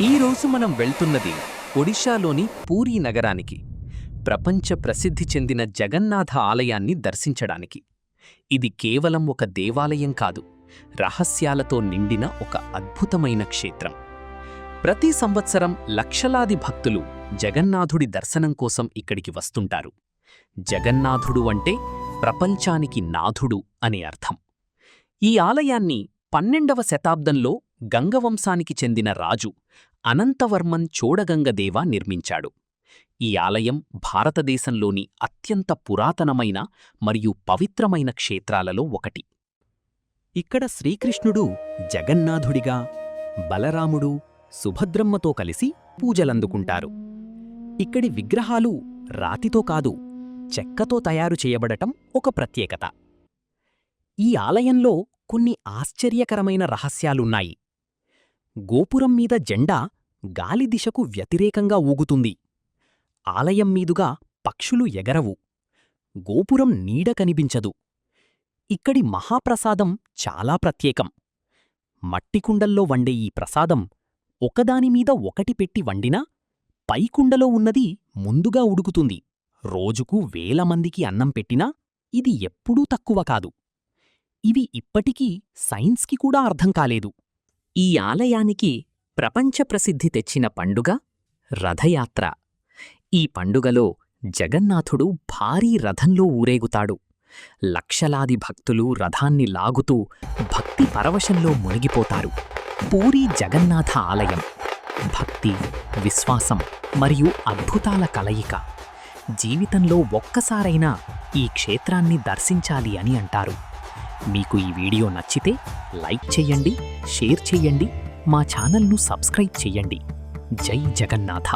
ఈరోజు మనం వెళ్తున్నది ఒడిషాలోని పూరీ నగరానికి, ప్రపంచ ప్రసిద్ధి చెందిన జగన్నాథ ఆలయాన్ని దర్శించడానికి. ఇది కేవలం ఒక దేవాలయం కాదు, రహస్యాలతో నిండిన ఒక అద్భుతమైన క్షేత్రం. ప్రతి సంవత్సరం లక్షలాది భక్తులు జగన్నాథుడి దర్శనం కోసం ఇక్కడికి వస్తుంటారు. జగన్నాథుడు అంటే ప్రపంచానికి నాథుడు అనే అర్థం. ఈ ఆలయాన్ని 12వ శతాబ్దంలో గంగవంశానికి చెందిన రాజు అనంతవర్మన్ చోడగంగదేవ నిర్మించాడు. ఈ ఆలయం భారతదేశంలోని అత్యంత పురాతనమైన మరియు పవిత్రమైన క్షేత్రాలలో ఒకటి. ఇక్కడ శ్రీకృష్ణుడు జగన్నాథుడిగా, బలరాముడు సుభద్రమ్మతో కలిసి పూజలందుకుంటారు. ఇక్కడి విగ్రహాలు రాతితో కాదు, చెక్కతో తయారు చేయబడటం ఒక ప్రత్యేకత. ఈ ఆలయంలో కొన్ని ఆశ్చర్యకరమైన రహస్యాలున్నాయి. గోపురం మీద జెండా గాలి దిశకు వ్యతిరేకంగా ఊగుతుంది. ఆలయం మీదుగా పక్షులు ఎగరవు. గోపురం నీడ కనిపించదు. ఇక్కడి మహాప్రసాదం చాలా ప్రత్యేకం. మట్టికుండల్లో వండే ఈ ప్రసాదం ఒకదానిమీద ఒకటి పెట్టి వండినా పైకుండలో ఉన్నది ముందుగా ఉడుకుతుంది. రోజుకు వేల మందికి అన్నం పెట్టినా ఇది ఎప్పుడూ తక్కువ కాదు. ఇవి ఇప్పటికీ సైన్స్కి కూడా అర్థం కాలేదు. ఈ ఆలయానికి ప్రపంచ ప్రసిద్ధి తెచ్చిన పండుగ రథయాత్ర. ఈ పండుగలో జగన్నాథుడు భారీ రథంలో ఊరేగుతాడు. లక్షలాది భక్తులు రథాన్ని లాగుతూ భక్తి పరవశంలో మునిగిపోతారు. పూరీ జగన్నాథ ఆలయం భక్తి, విశ్వాసం మరియు అద్భుతాల కలయిక. జీవితంలో ఒక్కసారైనా ఈ క్షేత్రాన్ని దర్శించాలి అని అంటారు. మీకు ఈ వీడియో నచ్చితే లైక్ చెయ్యండి, షేర్ చెయ్యండి, మా ఛానల్ను సబ్స్క్రైబ్ చెయ్యండి. జై జగన్నాథ.